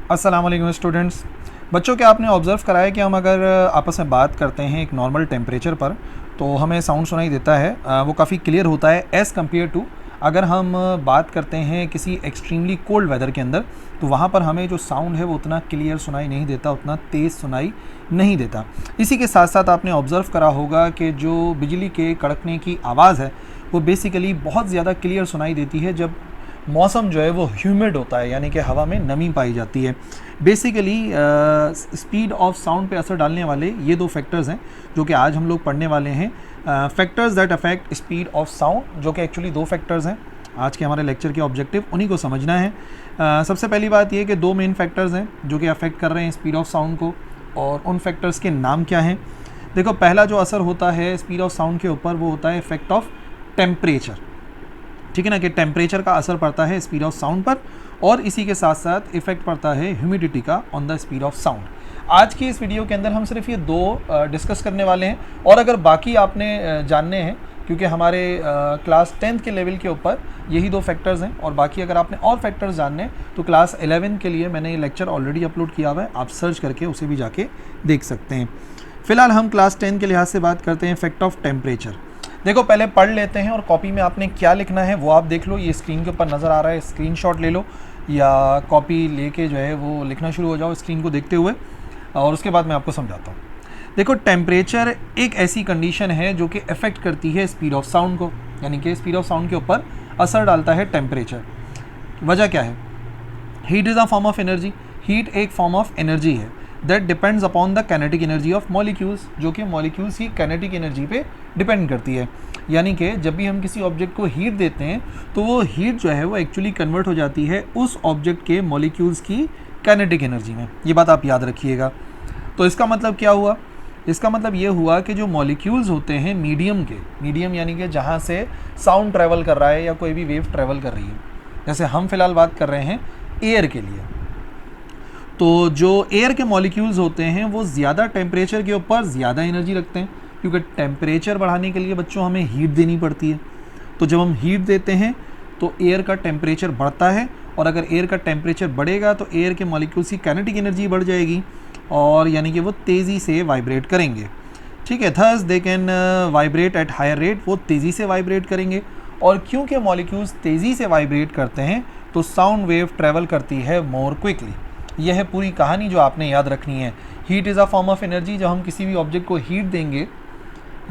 अस्सलाम वालेकुम स्टूडेंट्स। बच्चों, क्या आपने ऑब्ज़र्व करा है कि हम अगर आपस में बात करते हैं एक नॉर्मल टेम्परेचर पर तो हमें साउंड सुनाई देता है, वो काफ़ी क्लियर होता है एज़ कम्पेयर टू अगर हम बात करते हैं किसी एक्सट्रीमली कोल्ड वेदर के अंदर, तो वहाँ पर हमें जो साउंड है वो उतना क्लियर सुनाई नहीं देता, उतना तेज़ सुनाई नहीं देता। इसी के साथ साथ आपने ऑब्ज़र्व करा होगा कि जो बिजली के कड़कने की आवाज़ है वो बेसिकली बहुत ज़्यादा क्लियर सुनाई देती है जब मौसम जो है वो ह्यूमिड होता है, यानी कि हवा में नमी पाई जाती है। बेसिकली स्पीड ऑफ साउंड पे असर डालने वाले ये दो फैक्टर्स हैं जो कि आज हम लोग पढ़ने वाले हैं। Factors that affect speed of sound, जो कि एक्चुअली दो फैक्टर्स हैं। आज के हमारे लेक्चर के ऑब्जेक्टिव उन्हीं को समझना है। सबसे पहली बात ये कि दो मेन फैक्टर्स हैं जो कि अफेक्ट कर रहे हैं स्पीड ऑफ साउंड को, और उन फैक्टर्स के नाम क्या हैं। देखो, पहला जो असर होता है स्पीड ऑफ साउंड के ऊपर वो होता है इफेक्ट ऑफ टेम्परेचर। ठीक है ना, कि टेम्परेचर का असर पड़ता है स्पीड ऑफ साउंड पर, और इसी के साथ साथ इफेक्ट पड़ता है ह्यूमिडिटी का on the speed of sound. आज की इस वीडियो के अंदर हम सिर्फ ये दो डिस्कस करने वाले हैं, और अगर बाकी आपने जानने हैं, क्योंकि हमारे क्लास 10th के लेवल के ऊपर यही दो फैक्टर्स हैं, और बाकी अगर आपने और फैक्टर्स जानने हैं तो क्लास 11 के लिए मैंने ये लेक्चर ऑलरेडी अपलोड किया हुआ है, आप सर्च करके उसे भी जाके देख सकते हैं। फिलहाल हम क्लास 10 के लिहाज से बात करते हैं इफेक्ट ऑफ टेम्परेचर। देखो, पहले पढ़ लेते हैं और कॉपी में आपने क्या लिखना है वो आप देख लो। ये स्क्रीन के ऊपर नज़र आ रहा है, स्क्रीनशॉट ले लो या कॉपी लेके जो है वो लिखना शुरू हो जाओ स्क्रीन को देखते हुए, और उसके बाद मैं आपको समझाता हूँ। देखो, टेम्परेचर एक ऐसी कंडीशन है जो कि अफेक्ट करती है स्पीड ऑफ साउंड को, यानी कि स्पीड ऑफ साउंड के ऊपर असर डालता है टेम्परेचर। वजह क्या है? Heat is a form of energy. Heat एक फॉर्म ऑफ एनर्जी है that depends upon the kinetic energy of molecules, जो कि मॉलिक्यूल्स की कैनेटिक एनर्जी पे डिपेंड करती है। यानी कि जब भी हम किसी ऑब्जेक्ट को हीट देते हैं तो वो हीट जो है वो एक्चुअली कन्वर्ट हो जाती है उस ऑब्जेक्ट के मॉलिक्यूल्स की कैनेटिक एनर्जी में। ये बात आप याद रखिएगा। तो इसका मतलब क्या हुआ? इसका मतलब ये हुआ कि जो मॉलिक्यूल्स होते हैं मीडियम यानी कि जहाँ से साउंड ट्रैवल कर रहा है या कोई भी वेव ट्रैवल कर रही है, जैसे हम फिलहाल बात कर रहे हैं एयर के लिए, तो जो एयर के मॉलिक्यूल्स होते हैं वो ज़्यादा टेम्परेचर के ऊपर ज़्यादा एनर्जी रखते हैं, क्योंकि टेम्परेचर बढ़ाने के लिए बच्चों हमें हीट देनी पड़ती है। तो जब हम हीट देते हैं तो एयर का टेम्परेचर बढ़ता है, और अगर एयर का टेम्परेचर बढ़ेगा तो एयर के मॉलिक्यूल्स की काइनेटिक एनर्जी बढ़ जाएगी, और यानी कि वो तेज़ी से वाइब्रेट करेंगे। ठीक है, thus they can vibrate at higher rate, वो तेज़ी से वाइब्रेट करेंगे। और क्योंकि मॉलिक्यूल्स तेज़ी से वाइब्रेट करते हैं तो साउंड वेव ट्रैवल करती है मोर क्विकली। यह है पूरी कहानी जो आपने याद रखनी है। Heat is a form of energy. जब हम किसी भी ऑब्जेक्ट को हीट देंगे,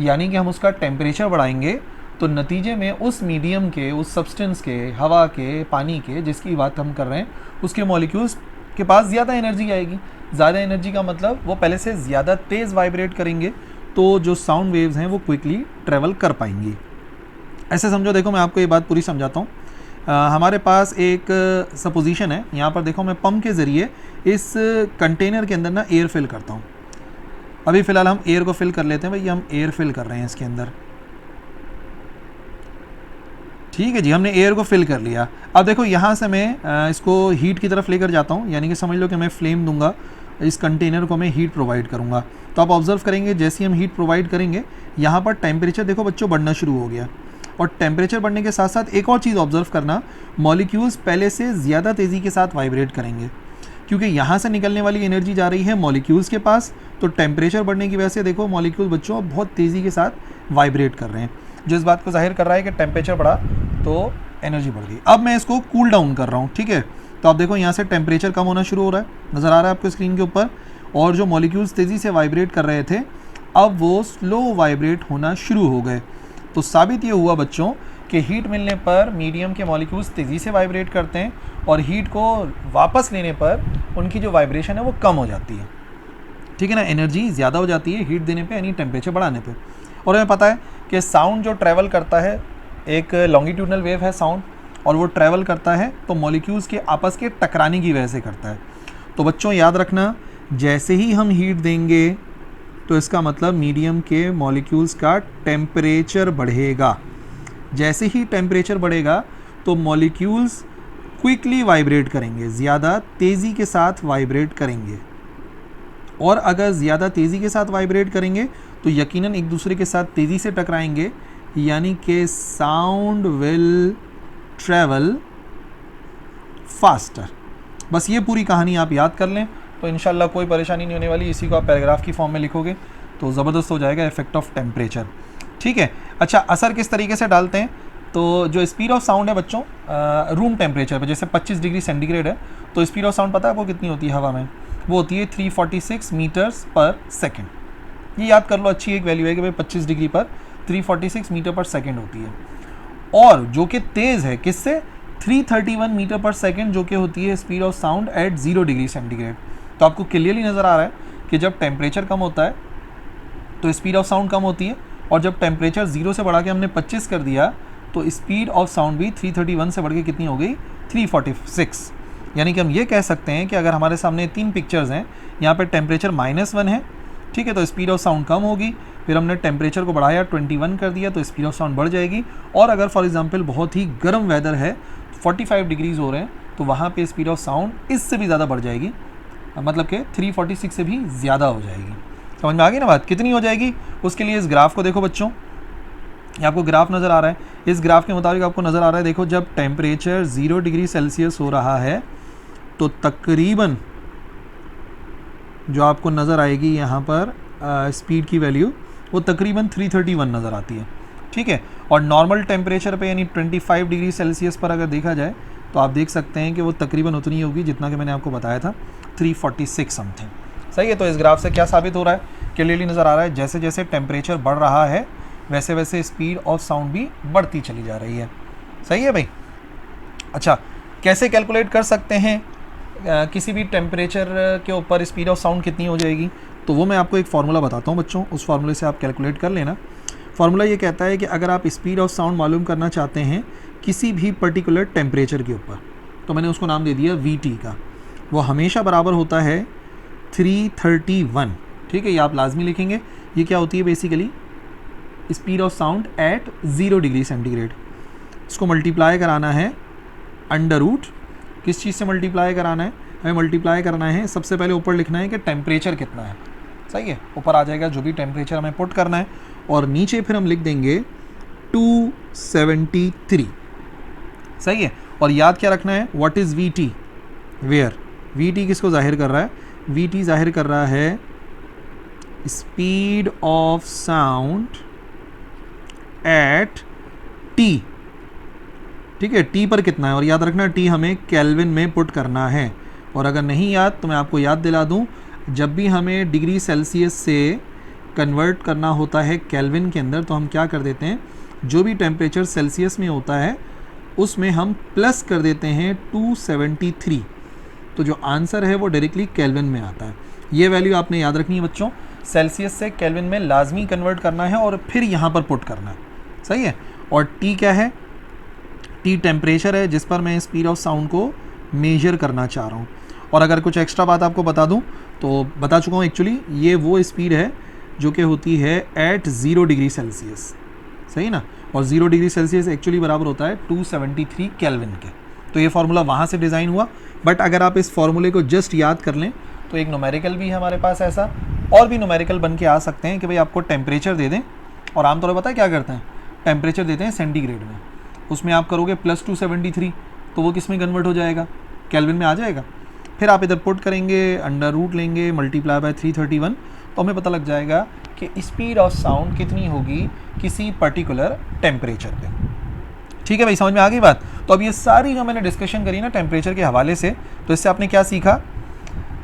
यानी कि हम उसका टेम्परेचर बढ़ाएंगे, तो नतीजे में उस मीडियम के, उस सब्सटेंस के, हवा के, पानी के, जिसकी बात हम कर रहे हैं, उसके मॉलिक्यूल्स के पास ज़्यादा एनर्जी आएगी। ज़्यादा एनर्जी का मतलब वो पहले से ज़्यादा तेज़ वाइब्रेट करेंगे, तो जो साउंड वेव्स हैं वो क्विकली ट्रैवल कर पाएंगी। ऐसे समझो, देखो मैं आपको ये बात पूरी समझाता हूँ। हमारे पास एक सपोजिशन है, यहाँ पर देखो मैं पंप के ज़रिए इस कंटेनर के अंदर ना एयर फिल करता हूँ। अभी फ़िलहाल हम एयर को फिल कर लेते हैं। भाई, हम एयर फिल कर रहे हैं इसके अंदर। ठीक है जी, हमने एयर को फिल कर लिया। अब देखो, यहाँ से मैं इसको हीट की तरफ लेकर जाता हूँ, यानी कि समझ लो कि मैं फ्लेम दूंगा, इस कंटेनर को मैं हीट प्रोवाइड करूँगा। तो आप ऑब्जर्व करेंगे जैसे ही हम हीट प्रोवाइड करेंगे, यहाँ पर टेम्परेचर देखो बच्चों बढ़ना शुरू हो गया। और टेम्परेचर बढ़ने के साथ साथ एक और चीज़ ऑब्जर्व करना, मॉलिक्यूल्स पहले से ज़्यादा तेज़ी के साथ वाइब्रेट करेंगे, क्योंकि यहाँ से निकलने वाली एनर्जी जा रही है मॉलिक्यूल्स के पास। तो टेम्परेचर बढ़ने की वजह से देखो मॉलिक्यूल बच्चों बहुत तेज़ी के साथ वाइब्रेट कर रहे हैं, जो इस बात को जाहिर कर रहा है कि टेम्परेचर बढ़ा तो एनर्जी बढ़ गई। अब मैं इसको कूल डाउन कर रहा हूँ। ठीक है, तो आप देखो यहाँ से टेम्परेचर कम होना शुरू हो रहा है, नज़र आ रहा है आपको स्क्रीन के ऊपर। और जो मॉलिक्यूल्स तेज़ी से वाइब्रेट कर रहे थे, अब वो स्लो वाइब्रेट होना शुरू हो गए। तो साबित ये हुआ बच्चों कि हीट मिलने पर मीडियम के मॉलिक्यूल्स तेज़ी से वाइब्रेट करते हैं, और हीट को वापस लेने पर उनकी जो वाइब्रेशन है वो कम हो जाती है। ठीक है ना, एनर्जी ज़्यादा हो जाती है हीट देने पे, यानी टेम्परेचर बढ़ाने पे। और हमें पता है कि साउंड जो ट्रैवल करता है, एक लॉन्गिट्यूडनल वेव है साउंड, और वो ट्रैवल करता है तो मॉलिक्यूल्स के आपस के टकराने की वजह से करता है। तो बच्चों याद रखना, जैसे ही हम हीट देंगे तो इसका मतलब मीडियम के मॉलिक्यूल्स का टेम्परेचर बढ़ेगा। जैसे ही टेम्परेचर बढ़ेगा तो मॉलिक्यूल्स क्विकली वाइब्रेट करेंगे, ज़्यादा तेज़ी के साथ वाइब्रेट करेंगे। और अगर ज़्यादा तेज़ी के साथ वाइब्रेट करेंगे तो यकीनन एक दूसरे के साथ तेज़ी से टकराएंगे, यानी कि साउंड विल ट्रैवल फास्टर। बस ये पूरी कहानी आप याद कर लें तो इंशाल्लाह कोई परेशानी नहीं होने वाली। इसी को आप पैराग्राफ की फॉर्म में लिखोगे तो ज़बरदस्त हो जाएगा इफेक्ट ऑफ टेम्परेचर। ठीक है, अच्छा असर किस तरीके से डालते हैं, तो जो स्पीड ऑफ साउंड है बच्चों रूम टेम्परेचर पे, जैसे 25 डिग्री सेंटीग्रेड है तो स्पीड ऑफ साउंड पता है आपको कितनी होती है हवा में, वो होती है 346 मीटर्स पर सेकेंड। ये याद कर लो, अच्छी एक वैल्यू है कि भाई 25 डिग्री पर 346 मीटर पर सेकेंड होती है। और जो कि तेज़ है किससे, 331 मीटर पर सेकेंड, जो कि होती है speed of sound eight 0 degree centigrade. तो आपको क्लियरली नज़र आ रहा है कि जब टेम्परेचर कम होता है तो स्पीड ऑफ साउंड कम होती है, और जब टेम्परेचर 0 से बढ़ा के हमने 25 कर दिया तो स्पीड ऑफ साउंड भी 331 से बढ़ के कितनी हो गई, 346। यानी कि हम ये कह सकते हैं कि अगर हमारे सामने 3 पिक्चर्स हैं, यहाँ पे टेम्परेचर -1 है, ठीक है, तो स्पीड ऑफ साउंड कम होगी, फिर हमने टेम्परेचर को बढ़ाया 21 कर दिया तो स्पीड ऑफ साउंड बढ़ जाएगी। और अगर फॉर एग्जांपल बहुत ही गर्म वेदर है, 45 डिग्रीज हो रहे हैं, तो वहाँ पे स्पीड ऑफ साउंड इससे भी ज़्यादा बढ़ जाएगी, मतलब कि 346 से भी ज़्यादा हो जाएगी। समझ में आ गई ना बात, कितनी हो जाएगी। उसके लिए इस ग्राफ को देखो बच्चों, ये आपको ग्राफ नज़र आ रहा है, इस ग्राफ के मुताबिक आपको नज़र आ रहा है, देखो जब टेम्परेचर 0 डिग्री सेल्सियस हो रहा है तो तकरीबन जो आपको नज़र आएगी यहाँ पर स्पीड की वैल्यू, वो तकरीबन 331 नज़र आती है। ठीक है, और नॉर्मल टेम्परेचर पे यानी 25 डिग्री सेल्सियस पर अगर देखा जाए तो आप देख सकते हैं कि वो तकरीबन उतनी होगी जितना कि मैंने आपको बताया था, 346 समथिंग। सही है, तो इस ग्राफ से क्या साबित हो रहा है, क्लियरली नज़र आ रहा है जैसे जैसे टेम्परेचर बढ़ रहा है वैसे वैसे स्पीड ऑफ साउंड भी बढ़ती चली जा रही है। सही है भाई। अच्छा, कैसे कैलकुलेट कर सकते हैं किसी भी टेम्परेचर के ऊपर स्पीड ऑफ साउंड कितनी हो जाएगी, तो वो मैं आपको एक फार्मूला बताता हूँ बच्चों, उस फार्मूले से आप कैलकुलेट कर लेना। फार्मूला ये कहता है कि अगर आप स्पीड ऑफ साउंड मालूम करना चाहते हैं किसी भी पर्टिकुलर टेम्परेचर के ऊपर, तो मैंने उसको नाम दे दिया VT का, वो हमेशा बराबर होता है 331। ठीक है, ये आप लाजमी लिखेंगे। ये क्या होती है basically, speed of sound eight 0 degree centigrade. इसको मल्टीप्लाई कराना है अंडर रूट, किस चीज़ से मल्टीप्लाई कराना है, हमें मल्टीप्लाई करना है, सबसे पहले ऊपर लिखना है कि टेम्परेचर कितना है। सही है, ऊपर आ जाएगा जो भी टेम्परेचर हमें पुट करना है, और नीचे फिर हम लिख देंगे 273। सही है, और याद क्या रखना है, what is VT, where. VT किसको जाहिर कर रहा है, VT जाहिर कर रहा है speed of sound eight T। ठीक है, T पर कितना है, और याद रखना T हमें केल्विन में पुट करना है। और अगर नहीं याद तो मैं आपको याद दिला दूं, जब भी हमें डिग्री सेल्सियस से कन्वर्ट करना होता है केल्विन के अंदर, तो हम क्या कर देते हैं, जो भी टेम्परेचर सेल्सियस में होता है उसमें हम प्लस कर देते हैं 273, तो जो आंसर है वो डायरेक्टली केल्विन में आता है। ये वैल्यू आपने याद रखनी है बच्चों, सेल्सियस से केल्विन में लाजमी कन्वर्ट करना है और फिर यहाँ पर पुट करना है। सही है, और T क्या है, T टेम्परेचर है जिस पर मैं स्पीड ऑफ साउंड को मेजर करना चाह रहा हूँ। और अगर कुछ एक्स्ट्रा बात आपको बता दूँ तो बता चुका हूँ, एक्चुअली ये वो स्पीड है जो कि होती है एट 0 डिग्री सेल्सियस। सही ना, और 0 डिग्री सेल्सियस एक्चुअली बराबर होता है 273 केल्विन के। तो ये फार्मूला वहाँ से डिज़ाइन हुआ, बट अगर आप इस फार्मूले को जस्ट याद कर लें तो एक न्यूमेरिकल भी है हमारे पास ऐसा, और भी न्यूमेरिकल बन के आ सकते हैं कि भाई आपको टेम्परेचर दे दें, और आमतौर पर पता है क्या करते हैं, टेम्परेचर देते हैं सेंटीग्रेड में, उसमें आप करोगे +273, तो वो किस में कन्वर्ट हो जाएगा, केल्विन में आ जाएगा। फिर आप इधर पुट करेंगे, अंडर रूट लेंगे, मल्टीप्लाई बाय 331, तो हमें पता लग जाएगा कि स्पीड ऑफ साउंड कितनी होगी किसी पर्टिकुलर टेम्परेचर पे। ठीक है भाई, समझ में आ गई बात। तो अब ये सारी जो मैंने डिस्कशन करी ना टेम्परेचर के हवाले से, तो इससे आपने क्या सीखा,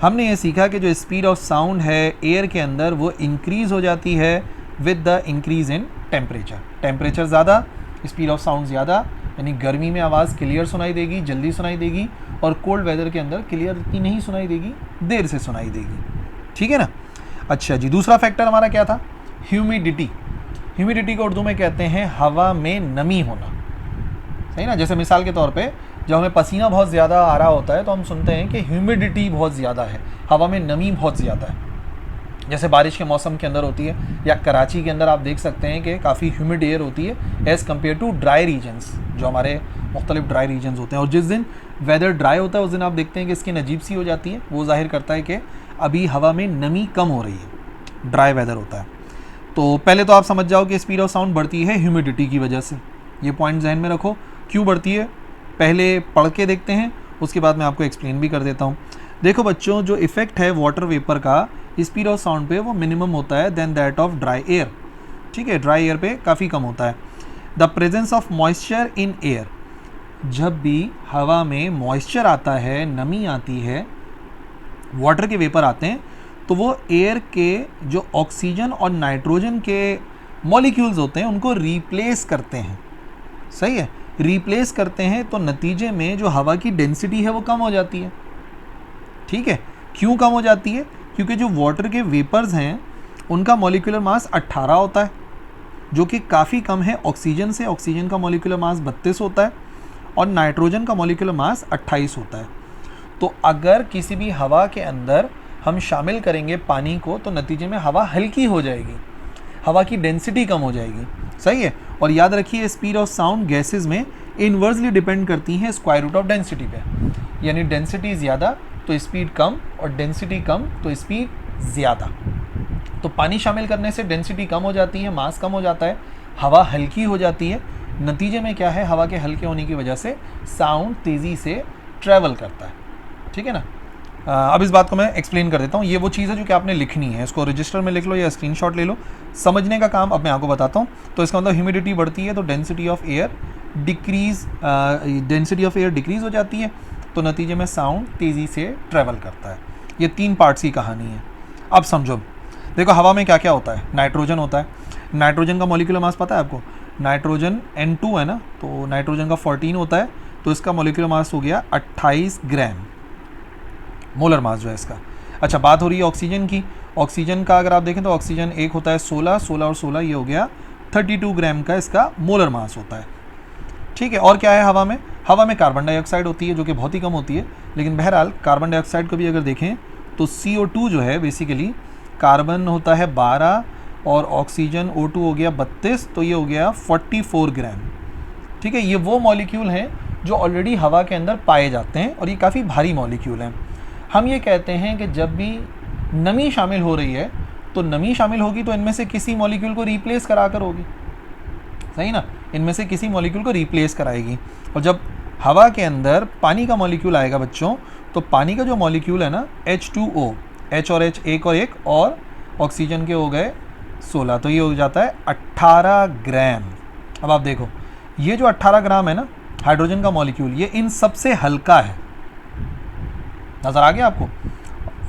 हमने ये सीखा कि जो स्पीड ऑफ साउंड है एयर के अंदर वो इंक्रीज़ हो जाती है with the increase in temperature. Temperature ज़्यादा, स्पीड ऑफ साउंड ज़्यादा, यानी गर्मी में आवाज़ क्लियर सुनाई देगी, जल्दी सुनाई देगी, और कोल्ड वेदर के अंदर क्लियर इतनी नहीं सुनाई देगी, देर से सुनाई देगी। ठीक है ना। अच्छा जी, दूसरा फैक्टर हमारा क्या था, ह्यूमिडिटी। ह्यूमिडिटी को उर्दू में कहते हैं हवा में नमी होना। सही ना, जैसे मिसाल के तौर पे जब हमें पसीना बहुत ज़्यादा आ रहा होता है तो हम सुनते हैं कि ह्यूमिडिटी बहुत ज़्यादा है, हवा में नमी बहुत ज़्यादा है, जैसे बारिश के मौसम के अंदर होती है, या कराची के अंदर आप देख सकते हैं कि काफ़ी ह्यूमिड एयर होती है as compare to dry regions, जो हमारे मुख्तलिफ ड्राई रीजन्स होते हैं। और जिस दिन वेदर ड्राई होता है उस दिन आप देखते हैं कि स्किन अजीब सी हो जाती है, वो जाहिर करता है कि अभी हवा में नमी कम हो रही है, ड्राई वेदर होता है। तो पहले तो आप समझ जाओ कि स्पीड ऑफ साउंड बढ़ती है ह्यूमिडिटी की वजह से, ये पॉइंट जहन में रखो। क्यों बढ़ती है, पहले पढ़ के देखते हैं उसके बाद मैं आपको एक्सप्लेन भी कर देता हूँ। देखो बच्चों, जो इफ़ेक्ट है वाटर वेपर का स्पीड ऑफ साउंड पे वो मिनिमम होता है then that of dry air. ठीक है, ड्राई एयर पे काफ़ी कम होता है। The presence of moisture in air, जब भी हवा में मॉइस्चर आता है, नमी आती है, वाटर के वेपर आते हैं, तो वो एयर के जो ऑक्सीजन और नाइट्रोजन के मॉलिक्यूल्स होते हैं उनको रिप्लेस करते हैं। सही है, रिप्लेस करते हैं, तो नतीजे में जो हवा की डेंसिटी है वो कम हो जाती है। ठीक है, क्यों कम हो जाती है? क्योंकि जो वाटर के वेपर्स हैं उनका मॉलिक्यूलर मास 18 होता है, जो कि काफ़ी कम है ऑक्सीजन से। ऑक्सीजन का मॉलिक्यूलर मास 32 होता है और नाइट्रोजन का मॉलिक्यूलर मास 28 होता है। तो अगर किसी भी हवा के अंदर हम शामिल करेंगे पानी को, तो नतीजे में हवा हल्की हो जाएगी, हवा की डेंसिटी कम हो जाएगी। सही है, और याद रखिए स्पीड ऑफ साउंड गैसेस में इन्वर्सली डिपेंड करती है स्क्वायर रूट ऑफ डेंसिटी पे, यानी डेंसिटी ज़्यादा तो स्पीड कम और डेंसिटी कम तो स्पीड ज़्यादा। तो पानी शामिल करने से डेंसिटी कम हो जाती है, मास कम हो जाता है, हवा हल्की हो जाती है। नतीजे में क्या है, हवा के हल्के होने की वजह से साउंड तेज़ी से ट्रैवल करता है। ठीक है ना। अब इस बात को मैं एक्सप्लेन कर देता हूँ। ये वो चीज़ है जो कि आपने लिखनी है, इसको रजिस्टर में लिख लो या स्क्रीनशॉट ले लो। समझने का काम अब मैं आपको बताता हूँ। तो इसका मतलब ह्यूमिडिटी बढ़ती है तो डेंसिटी ऑफ एयर डिक्रीज़ हो जाती है, तो नतीजे में साउंड तेज़ी से ट्रैवल करता है। ये 3 पार्ट्स की कहानी है। अब समझो, देखो हवा में क्या क्या होता है। नाइट्रोजन होता है। नाइट्रोजन का मॉलिक्यूलर मास पता है आपको? नाइट्रोजन N2 है ना, तो नाइट्रोजन का 14 होता है, तो इसका मॉलिक्यूलर मास हो गया 28 ग्राम, मोलर मास जो है इसका। अच्छा, बात हो रही है ऑक्सीजन की। ऑक्सीजन का अगर आप देखें तो ऑक्सीजन एक होता है 16 और 16 ये हो गया 32 ग्राम का इसका मोलर मास होता है। ठीक है, और क्या है हवा में? हवा में कार्बन डाइऑक्साइड होती है जो कि बहुत ही कम होती है, लेकिन बहरहाल कार्बन डाइऑक्साइड को भी अगर देखें तो CO2 जो है बेसिकली कार्बन होता है 12 और ऑक्सीजन O2 हो गया 32, तो ये हो गया 44 ग्राम। ठीक है, ये वो मॉलिक्यूल हैं जो ऑलरेडी हवा के अंदर पाए जाते हैं और ये काफ़ी भारी मॉलिक्यूल हैं। हम ये कहते हैं कि जब भी नमी शामिल हो रही है तो नमी शामिल होगी तो इनमें से किसी मॉलिक्यूल को रिप्लेस करा कर होगी। सही ना, इनमें से किसी मॉलिक्यूल को रिप्लेस कराएगी। और जब हवा के अंदर पानी का मॉलिक्यूल आएगा बच्चों, तो पानी का जो मॉलिक्यूल है ना H2O, H और H एक और ऑक्सीजन के हो गए 16, तो ये हो जाता है 18 ग्राम। अब आप देखो ये जो 18 ग्राम है ना हाइड्रोजन का मॉलिक्यूल, ये इन सबसे हल्का है। नज़र आ गया आपको?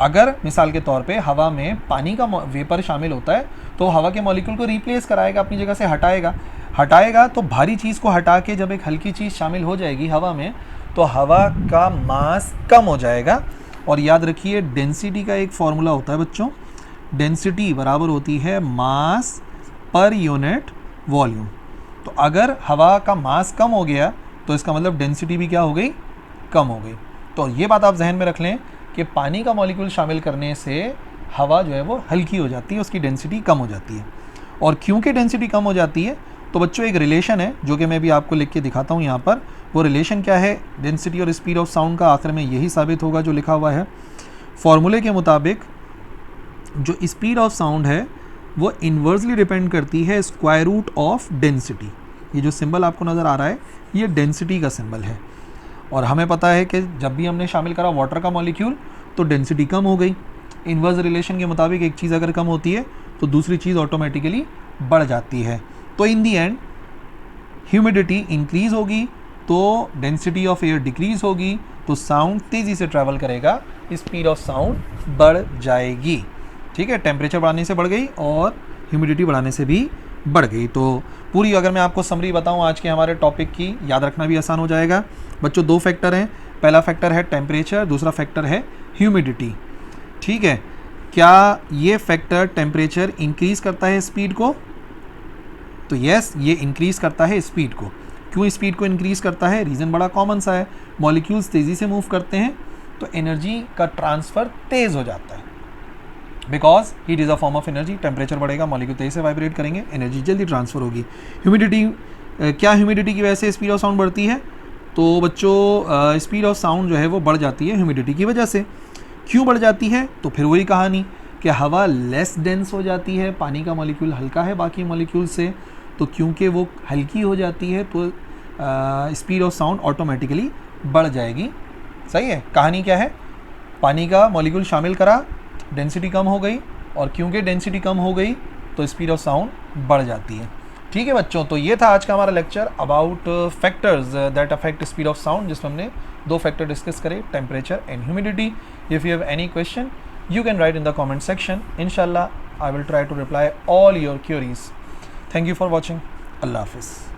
अगर मिसाल के तौर पे हवा में पानी का वेपर शामिल होता है तो हवा के मॉलिक्यूल को रिप्लेस कराएगा, अपनी जगह से हटाएगा तो भारी चीज़ को हटा के जब एक हल्की चीज़ शामिल हो जाएगी हवा में, तो हवा का मास कम हो जाएगा। और याद रखिए डेंसिटी का एक फॉर्मूला होता है बच्चों, डेंसिटी बराबर होती है मास पर यूनिट वॉल्यूम। तो अगर हवा का मास कम हो गया तो इसका मतलब डेंसिटी भी क्या हो गई? कम हो गई। तो ये बात आप जहन में रख लें कि पानी का मॉलिक्यूल शामिल करने से हवा जो है वो हल्की हो जाती है, उसकी डेंसिटी कम हो जाती है। और क्योंकि डेंसिटी कम हो जाती है तो बच्चों एक रिलेशन है जो कि मैं भी आपको लिख के दिखाता हूँ यहाँ पर। वो रिलेशन क्या है? डेंसिटी और स्पीड ऑफ साउंड का आखिर में यही साबित होगा जो लिखा हुआ है। फॉर्मूले के मुताबिक जो स्पीड ऑफ साउंड है वो इन्वर्सली डिपेंड करती है स्क्वायर रूट ऑफ डेंसिटी। ये जो सिंबल आपको नज़र आ रहा है ये डेंसिटी का सिंबल है। और हमें पता है कि जब भी हमने शामिल करा वाटर का मॉलिक्यूल तो डेंसिटी कम हो गई। इन्वर्स रिलेशन के मुताबिक एक चीज़ अगर कम होती है तो दूसरी चीज़ ऑटोमेटिकली बढ़ जाती है। तो इन दी एंड ह्यूमिडिटी इंक्रीज होगी तो डेंसिटी ऑफ एयर डिक्रीज होगी, तो साउंड तेज़ी से ट्रैवल करेगा, स्पीड ऑफ साउंड बढ़ जाएगी। ठीक है, टेम्परेचर बढ़ाने से बढ़ गई और ह्यूमिडिटी बढ़ाने से भी बढ़ गई। तो पूरी अगर मैं आपको समरी बताऊं आज के हमारे टॉपिक की, याद रखना भी आसान हो जाएगा। बच्चों 2 फैक्टर हैं, पहला फैक्टर है टेम्परेचर, दूसरा फैक्टर है ह्यूमिडिटी। ठीक है, क्या ये फैक्टर टेम्परेचर इंक्रीज़ करता है स्पीड को? तो यस, ये इंक्रीज़ करता है स्पीड को। क्यों स्पीड को इंक्रीज़ करता है? रीज़न बड़ा कॉमन सा है, मॉलिक्यूल्स तेज़ी से मूव करते हैं तो एनर्जी का ट्रांसफ़र तेज़ हो जाता है। Because heat is a form of energy, temperature बढ़ेगा, मॉलिक्यूल तेज़ी से वाइब्रेट करेंगे, एनर्जी जल्दी ट्रांसफ़र होगी। ह्यूमिडिटी, क्या ह्यूमिडिटी की वजह से स्पीड ऑफ साउंड बढ़ती है? तो बच्चों स्पीड ऑफ साउंड जो है वो बढ़ जाती है ह्यूमिडिटी की वजह से। क्यों बढ़ जाती है? तो फिर वही कहानी कि हवा लेस डेंस हो जाती है, पानी का मॉलिक्यूल हल्का है बाकी मॉलिक्यूल से, तो क्योंकि वो हल्की हो जाती है तो स्पीड ऑफ साउंड ऑटोमेटिकली बढ़ जाएगी। सही है, कहानी क्या है, पानी का मॉलिक्यूल शामिल करा, डेंसिटी कम हो गई, और क्योंकि डेंसिटी कम हो गई तो स्पीड ऑफ साउंड बढ़ जाती है। ठीक है बच्चों, तो ये था आज का हमारा lecture about factors that affect speed of sound, जिसमें हमने 2 फैक्टर डिस्कस करे, temperature and humidity. If you have any question you can write in the comment section. Inshallah, I will try to reply all your queries. Thank you for watching. Allah Hafiz.